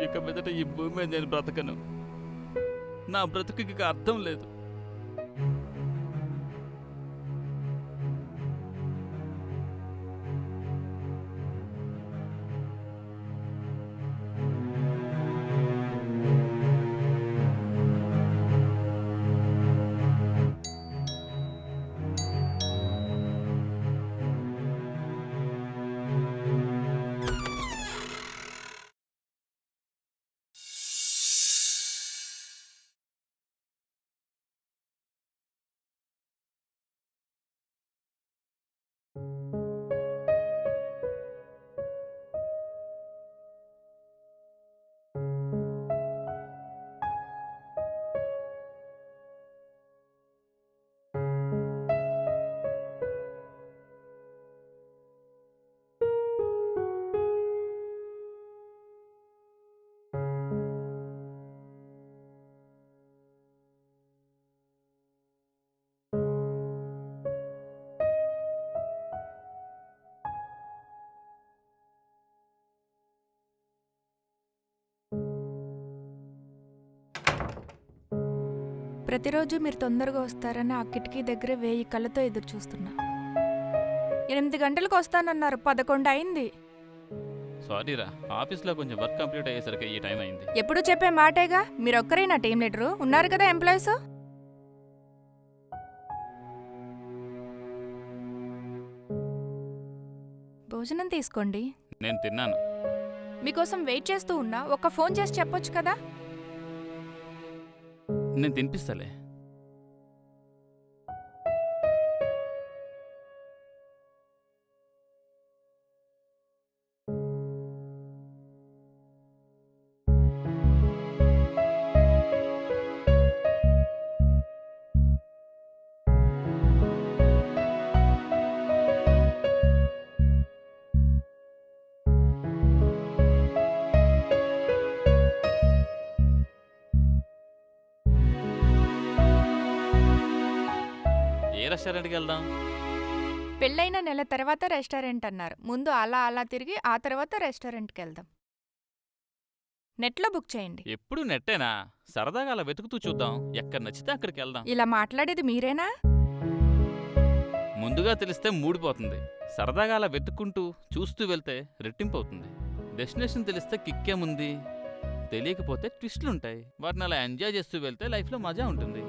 ఇక మీదట ఈ భూమి మీద నేను బ్రతకను. నా బ్రతుకుకి అర్థం లేదు. ప్రతిరోజు మీరు తొందరగా వస్తారని ఆ కిటికీ దగ్గర 1000 కళ్ళతో ఎదురు చూస్తున్నా. 8 గంటలకు వస్తానన్నారు, 11 అయింది. సారీరా, ఆఫీస్లో కొంచెం వర్క్ కంప్లీట్ అయ్యేసరికి ఈ టైం అయింది. ఎప్పుడు చెప్పే మాటేగా, మీరొక్కరే నా టీం లీడరు, ఉన్నారు కదా ఎంప్లాయీస్. భోజనం తీసుకోండి. నేను తిన్నాను. మీకోసం వెయిట్ చేస్తూ ఉన్నా, ఒక్క ఫోన్ చేసి చెప్పొచ్చు కదా. నేను తినిపిస్తాలే. ఏ రెస్టారెంట్కి వెళ్దాం? పెళ్ళైన నెల తర్వాత రెస్టారెంట్ అన్నారు. ముందు అలా అలా తిరిగి ఆ తర్వాత రెస్టారెంట్కి వెళ్దాం. నెట్లో బుక్ చేయండి. ఎప్పుడు నెట్టేనా? సరదాగా అలా వెతుకుతూ చూద్దాం. ఎక్కడ నచ్చితే అక్కడికి వెళ్దాం. ఇలా మాట్లాడేది మీరేనా? ముందుగా తెలిస్తే మూడిపోతుంది. సరదాగా అలా వెతుక్కుంటూ చూస్తూ వెళ్తే రెట్టింపు అవుతుంది. డెస్టినేషన్ తెలిస్తే కిక్కేముంది, తెలియకపోతే ట్విస్టులుంటాయి. వాటిని అలా ఎంజాయ్ చేస్తూ వెళ్తే లైఫ్లో మజా ఉంటుంది.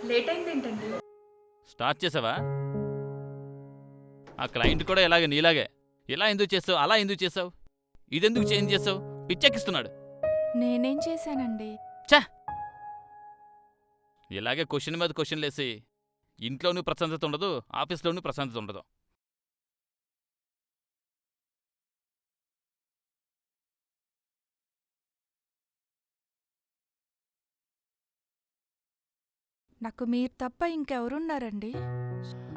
లేట్ అయింది ఏంటండి? స్టార్ట్ చేసావా? ఆ క్లయింట్ కూడా ఇలాగే నీలాగే. ఇలా ఎందుకు చేసావు, అలా ఎందుకు చేసావు, ఇదెందుకు చేంజ్ చేసావు, పిచ్చెక్కిస్తున్నాడు. నేనేం చేశానండి? ఇలాగే క్వశ్చన్ మీద క్వశ్చన్లు వేసి ఇంట్లోనూ ప్రశాంతత ఉండదు, ఆఫీస్లోనూ ప్రశాంతత ఉండదు. నాకు మీరు తప్ప ఇంకెవరున్నారండి?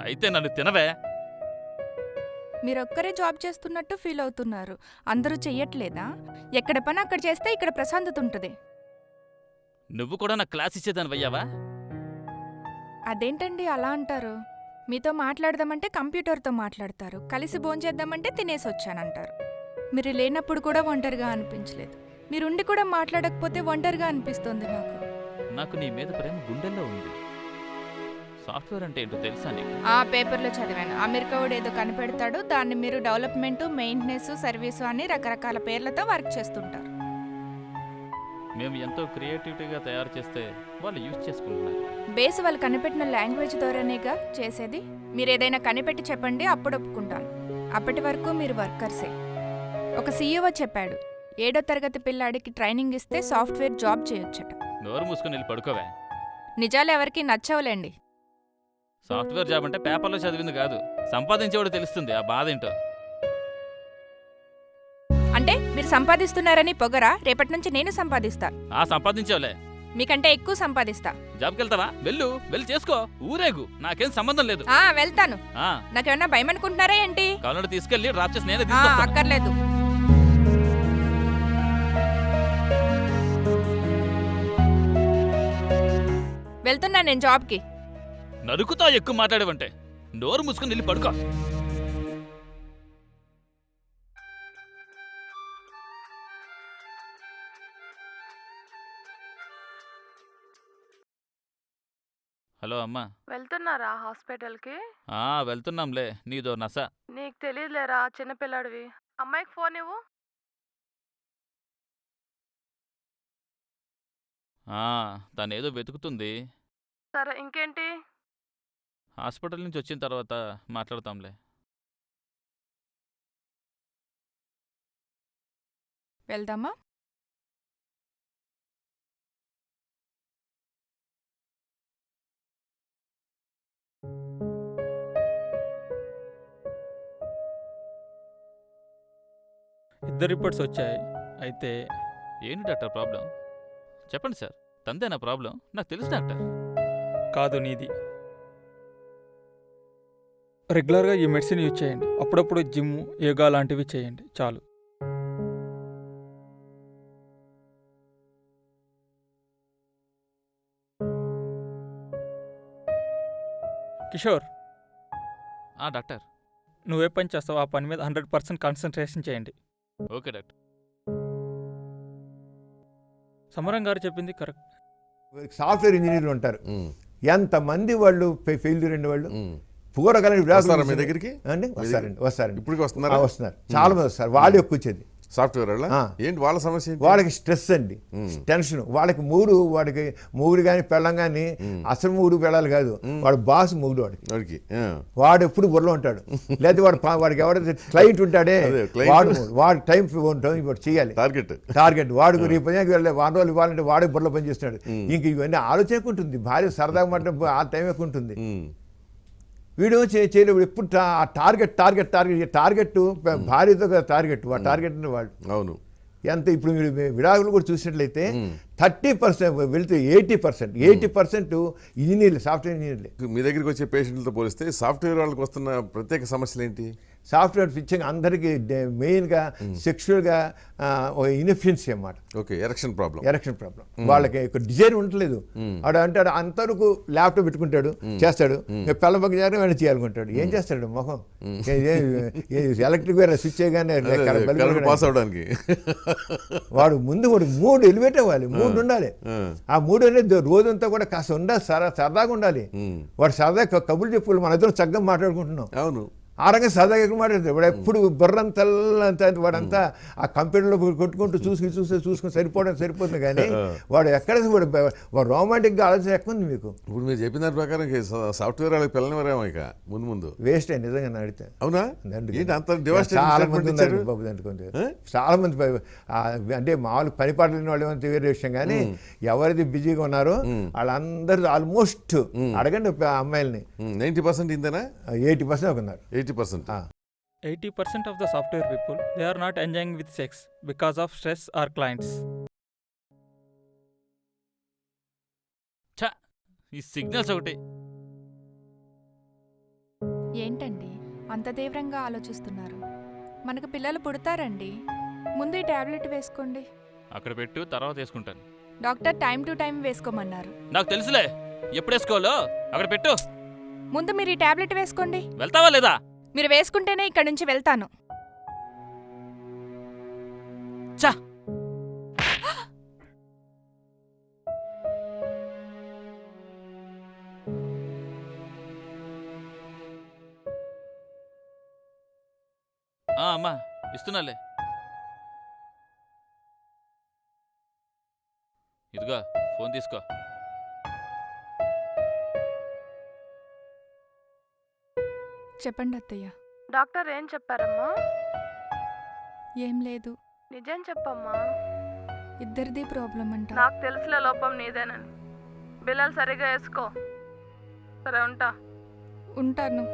అయితే నన్ను తినవే. మీరొక్కరే జాబ్ చేస్తున్నట్టు ఫీల్ అవుతున్నారు. అందరూ చెయ్యట్లేదా? ఎక్కడ పని అక్కడ చేస్తే ఇక్కడ ప్రశాంతత ఉంటుంది. నువ్వు కూడా నాకు క్లాస్ ఇచ్చేదానివయ్యావా? అదేంటండి అలా అంటారు? మీతో మాట్లాడదామంటే కంప్యూటర్తో మాట్లాడతారు. కలిసి భోంచేద్దామంటే తినేసొచ్చానంటారు. మీరు లేనప్పుడు కూడా ఒంటరిగా అనిపించలేదు. మీరుండి కూడా మాట్లాడకపోతే ఒంటరిగా అనిపిస్తోంది నాకు. నాకు నీ మీద ప్రేమ గుండెల్లో ఉంది. సాఫ్ట్వేర్ అంటే ఏంటో తెలుసా నీకు? ఆ పేపర్లో చదివాను. అమెరికావుడు ఏదో కనిపెడతాడు, దాన్ని మీరు డెవలప్మెంటు, మెయింటెనెన్స్, సర్వీసు అని రకరకాల పేర్లతో వర్క్ చేస్తుంటారు. మేము ఎంతో క్రియేటివిటీగా తయారు చేస్తే వాళ్ళు యూజ్ చేసుకుంటున్నారు. బేస్ వాళ్ళు కనిపెట్టిన లాంగ్వేజ్ ద్వారానేగా చేసేది. మీరేదైనా కనిపెట్టి చెప్పండి, అప్పుడు ఒప్పుకుంటాను. అప్పటి వరకు మీరు వర్కర్సే. ఒక సీఈఓ చెప్పాడు, 7వ తరగతి పిల్లాడికి ట్రైనింగ్ ఇస్తే సాఫ్ట్వేర్ జాబ్ చేయొచ్చట. నోరు మూసుకొని వెళ్ళి పడుకోవే. నిజాలు ఎవరికి నచ్చవులేండి. సాఫ్ట్వేర్ జాబ్ అంటే పేపర్లో చదివింది కాదు, సంపాదించేవాడు తెలుస్తుంది ఆ బాధ ఏంటో. అంటే మీరు సంపాదిస్తున్నారని పొగరా? రేపటి నుంచి నేను సంపాదిస్తా. సంపాదించావులే. మీకంటే ఎక్కువ సంపాదిస్తా. జాబ్కి వెళ్తావా? వెళ్ళి చేసుకో, ఊరేగు, నాకేం సంబంధం లేదు. వెళ్తాను. నాకేమన్నా భయం అనుకుంటున్నారా ఏంటి? కావాలంటే తీసుకెళ్ళి డ్రాప్ చేసి నేనే తీసుకొస్తాను. అక్కర్లేదు. వెళ్తున్నా నేను జాబ్కి. నరుకుతా ఎక్కువ మాట్లాడేవంటే. నోరు మూసుకుని వెళ్ళి పడుకో. హలో అమ్మా. వెళ్తున్నారా హాస్పిటల్కి? వెళ్తున్నాంలే, నీదో నస. నీకు తెలియదులేరా, చిన్నపిల్లాడివి. అమ్మాయికి ఫోన్ ఇవ్వు. తనేదో వెతుకుతుంది. సరే, ఇంకేంటి? హాస్పిటల్ నుంచి వచ్చిన తర్వాత మాట్లాడతాంలే. వెళ్దామా? ఇద్దరు రిపోర్ట్స్ వచ్చాయి. అయితే ఏంటి డాక్టర్ ప్రాబ్లం? చెప్పండి సార్. తందేనా ప్రాబ్లం? నాకు తెలుసు డాక్టర్. కాదు, నీది. రెగ్యులర్గా ఈ మెడిసిన్ యూజ్ చేయండి. అప్పుడప్పుడు జిమ్, యోగా లాంటివి చేయండి, చాలు. కిషోర్, డాక్టర్. నువ్వే పని చేస్తావు ఆ పని మీద 100% కాన్సన్ట్రేషన్ చేయండి. Okay doctor. సమరం గారు చెప్పింది కరెక్ట్. సాఫ్ట్వేర్ ఇంజనీర్లు ఉంటారు, ఎంతమంది వాళ్ళు ఫెయిల్యూర్ అండి. వాళ్ళు పూరగలని మీ దగ్గరికి అండి వస్తారండి. ఇప్పుడు వస్తున్నారు, చాలా మంది వస్తారు. వాళ్ళు ఎక్కువ వచ్చేది సాఫ్ట్వేర్ ఏంటి వాళ్ళ సమస్య? వాళ్ళకి స్ట్రెస్ అండి, టెన్షన్. వాళ్ళకి మూడు కానీ పెళ్ళం కానీ అసలు మూడు పెళ్ళాలి కాదు, వాడు బాస్ మూడు వాడికి. వాడు ఎప్పుడు బుర్రలో ఉంటాడు. లేదా వాడికి ఎవరైతే క్లయింట్ ఉంటాడే వాడు టైం ఇప్పుడు చేయాలి టార్గెట్. వాడు రేపు వారం రోజులు ఇవ్వాలంటే వాడే బుర్రలో పని చేస్తున్నాడు. ఇంక ఇవన్నీ ఆలోచనకుంటుంది. భార్య సరదాగా మాట ఆ టైం ఎక్కువ ఉంటుంది. వీడు చేయలేవు. ఎప్పుడు టార్గెట్ భార్యతో టార్గెట్ వాడు. అవును. ఎంత ఇప్పుడు మీరు విడాకులు కూడా చూసినట్లయితే 30% వెళ్తే 80% ఇంజనీర్లు, సాఫ్ట్వేర్ ఇంజనీర్లే. మీ దగ్గరికి వచ్చే పేషెంట్లతో పోలిస్తే సాఫ్ట్వేర్ వాళ్ళకి వస్తున్న ప్రత్యేక సమస్యలు ఏంటి? సాఫ్ట్వేర్ పిచ్చింగ్ అందరికీ మెయిన్గా సెక్షువల్గా ఇన్ఎఫిషియన్సీ అన్నమాట. Okay, erection problem. వాళ్ళకి డిజైన్ ఉండలేదు. వాడు అంటాడు అంతవరకు ల్యాప్టాప్ పెట్టుకుంటాడు, చేస్తాడు. పిల్ల పక్క జాగ్రత్త వెంట చేయాలనుకుంటాడు. ఏం చేస్తాడు మొహం? ఎలక్ట్రిక్ వేరే స్విచ్ చేయగానే పాస్ అవడానికి వాడు ముందు 3 ఎలివేట్ అవ్వాలి, 3 ఉండాలి. ఆ 3 అనేది రోజంతా కూడా కాస్త ఉండాలి, సరదాగా ఉండాలి. వాడు సరదాగా కబుర్లు చెప్పుకోవాలి. మన ఇద్దరం చక్కగా మాట్లాడుకుంటున్నాం. అవును. ఆ రంగా సరదాగా ఎక్కువ మాట్లాడుతాడు. వాడు ఎప్పుడు బుర్రంతా వాడంతా ఆ కంప్యూటర్లో కొట్టుకుంటూ చూసుకుని సరిపోతుంది. కానీ వాడు ఎక్కడ వాడు రొమాంటిక్గా ఆలోచన ఎక్కువ ఉంది మీకు. ఇప్పుడు మీరు చెప్పిన దాని ప్రకారం సాఫ్ట్వేర్ వాళ్ళకి పిల్లనివారేమో ఇక ముందు వేస్ట్ అయ్యి నిజంగా అడిగితే. అవునా? చాలా మంది ఉన్నారు బాబు దాంట్లో. చాలా మంది అంటే మామూలు పని పాటలు లేని వాళ్ళు ఏమంటే వేరే విషయం. కానీ ఎవరైతే బిజీగా ఉన్నారో వాళ్ళందరూ ఆల్మోస్ట్ అడగండి అమ్మాయిల్ని. 90% ఇంతేనా? 80% ఉన్నారు. 80% of the software people, they are not enjoying with sex because of stress or clients. ఈ సిగ్నల్స్ ఒకటి. ఏంటండి అంత తీవ్రంగా ఆలోచిస్తున్నారు? మనకు పిల్లలు పుడతారండి. ముందు ఈ టాబ్లెట్ వేసుకోండి. అక్కడ పెట్టు, తర్వాత వేసుకుంటాను. డాక్టర్ టైం టు టైం వేసుకోమన్నారు. నాకు తెలుసులే ఎప్పుడు వేసుకోవాలో. అక్కడ పెట్టు. ముందు మీరు ఈ టాబ్లెట్ వేసుకోండి. వెళ్తావా లేదా? మీరు వేసుకుంటేనే ఇక్కడి నుంచి వెళ్తాను. చా అమ్మా ఇస్తున్నాలే. ఇదిగో ఫోన్ తీసుకో. చెప్పండి అత్తయ్య. డాక్టర్ ఏం చెప్పారమ్మా? ఏం లేదు. నిజం చెప్పమ్మా. ఇద్దరిది ప్రాబ్లం అంట. నాకు తెలుసులే లోపం నీదేనని. బిల్లలు సరిగా వేసుకో. సరే ఉంటా. ఉంటాను.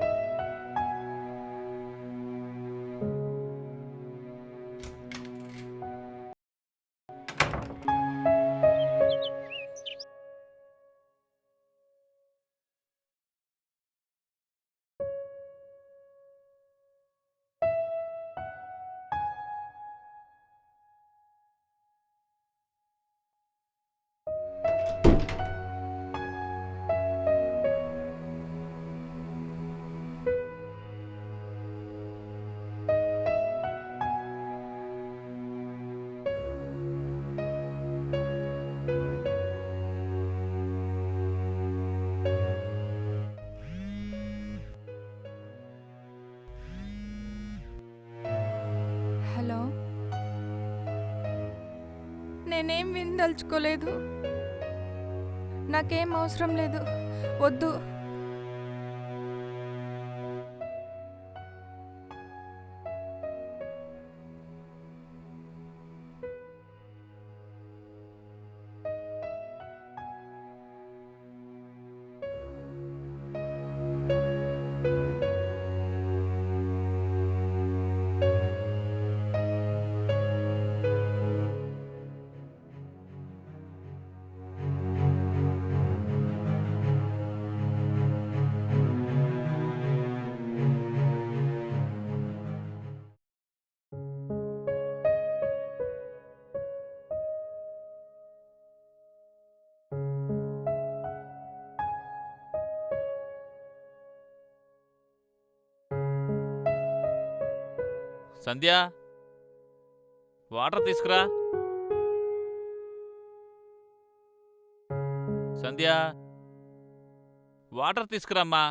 హలో, నేనేం విందలుచుకోలేదు. నాకేం అవసరం లేదు. వద్దు. సంధ్య, వాటర్ తీసుకురా. సంధ్య, వాటర్ తీసుకురామ్మా.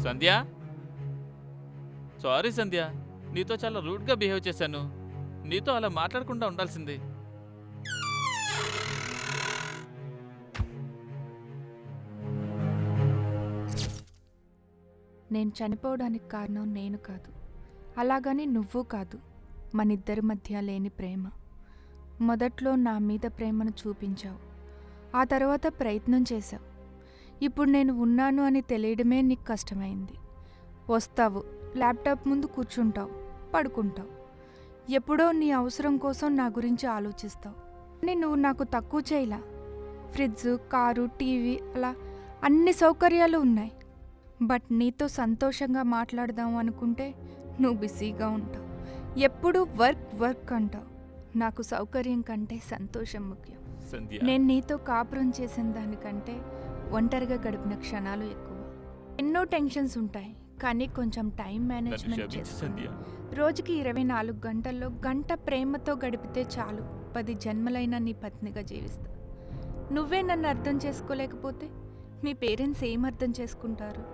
సంధ్య, సారీ సంధ్య, నీతో చాలా రూడ్గా బిహేవ్ చేశాను. నీతో అలా మాట్లాడకుండా ఉండాల్సింది. నేను చనిపోవడానికి కారణం నేను కాదు, అలాగని నువ్వు కాదు. మనిద్దరి మధ్య లేని ప్రేమ. మొదట్లో నా మీద ప్రేమను చూపించావు, ఆ తర్వాత ప్రయత్నం చేశావు. ఇప్పుడు నేను ఉన్నాను అని తెలియడమే నీకు కష్టమైంది. వస్తావు, ల్యాప్టాప్ ముందు కూర్చుంటావు, పడుకుంటావు. ఎప్పుడో నీ అవసరం కోసం నా గురించి ఆలోచిస్తావు. కానీ నువ్వు నాకు తక్కువ చేయలా. ఫ్రిడ్జ్, కారు, టీవీ, అలా అన్ని సౌకర్యాలు ఉన్నాయి. బట్ నీతో సంతోషంగా మాట్లాడదాం అనుకుంటే నువ్వు బిజీగా ఉంటావు. ఎప్పుడూ వర్క్ వర్క్ అంటావు. నాకు సౌకర్యం కంటే సంతోషం ముఖ్యం. సంధ్య, నేను నీతో కాపురం చేసిన దానికంటే ఒంటరిగా గడిపిన క్షణాలు ఎక్కువ. ఎన్నో టెన్షన్స్ ఉంటాయి, కానీ కొంచెం టైం మేనేజ్మెంట్ క్షమించు చేసుకుని సంధ్య. రోజుకి 24 గంటల్లో గంట ప్రేమతో గడిపితే చాలు. 10 జన్మలైనా నీ పత్నిగా జీవిస్తా. నువ్వే నన్ను అర్థం చేసుకోలేకపోతే మీ పేరెంట్స్ ఏం అర్థం చేసుకుంటారు?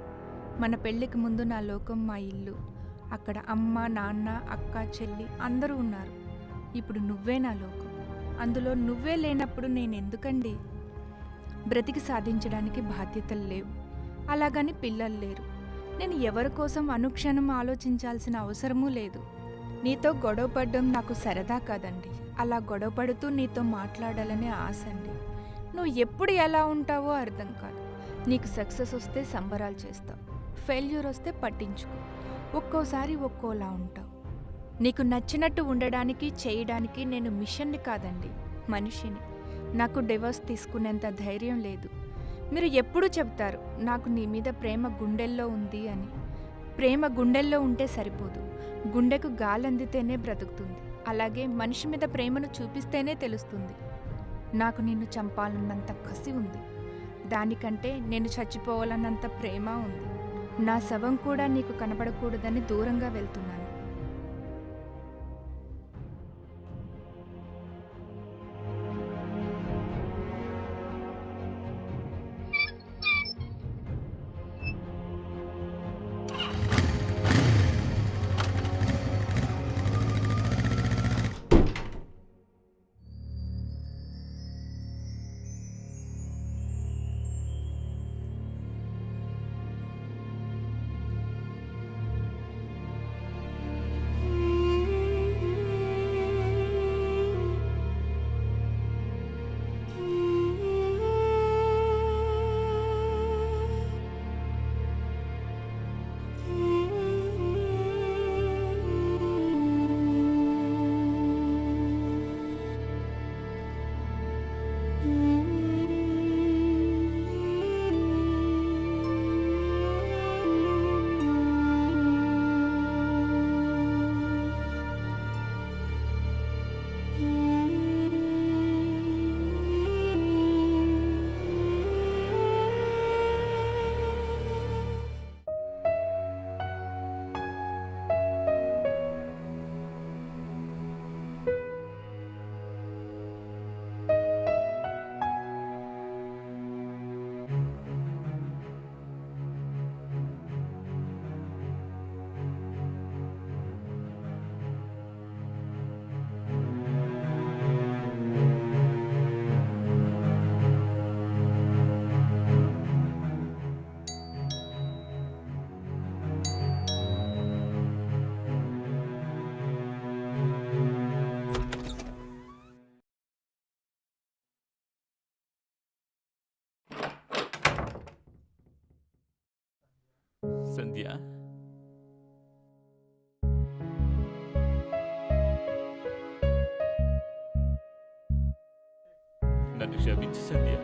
మన పెళ్ళికి ముందు నా లోకం మా ఇల్లు. అక్కడ అమ్మ, నాన్న, అక్క, చెల్లి అందరూ ఉన్నారు. ఇప్పుడు నువ్వే నా లోకం. అందులో నువ్వే లేనప్పుడు నేనెందుకండి? బ్రతికి సాధించడానికి బాధ్యతలు లేవు, అలాగని పిల్లలు లేరు. నేను ఎవరి కోసం అనుక్షణం ఆలోచించాల్సిన అవసరమూ లేదు. నీతో గొడవపడడం నాకు సరదా కాదండి. అలా గొడవపడుతూ నీతో మాట్లాడాలనే ఆశ అండి. నువ్వు ఎప్పుడు ఎలా ఉంటావో అర్థం కాదు. నీకు సక్సెస్ వస్తే సంబరాలు చేస్తావు, ఫెయిల్యూర్ వస్తే పట్టించుకో. ఒక్కోసారి ఒక్కోలా ఉంటావు. నీకు నచ్చినట్టు ఉండడానికి, చేయడానికి నేను మిషన్ని కాదండి, మనిషిని. నాకు డివోర్స్ తీసుకునేంత ధైర్యం లేదు. మీరు ఎప్పుడూ చెప్తారు నాకు నీ మీద ప్రేమ గుండెల్లో ఉంది అని. ప్రేమ గుండెల్లో ఉంటే సరిపోదు, గుండెకు గాలందితేనే బ్రతుకుతుంది. అలాగే మనిషి మీద ప్రేమను చూపిస్తేనే తెలుస్తుంది. నాకు నిన్ను చంపాలన్నంత కసి ఉంది, దానికంటే నేను చచ్చిపోవాలన్నంత ప్రేమ ఉంది. నా శవం కూడా నీకు కనపడకూడదని దూరంగా వెళ్తున్నాను. సంధ్య, నన్ను క్షమించు సంధ్య.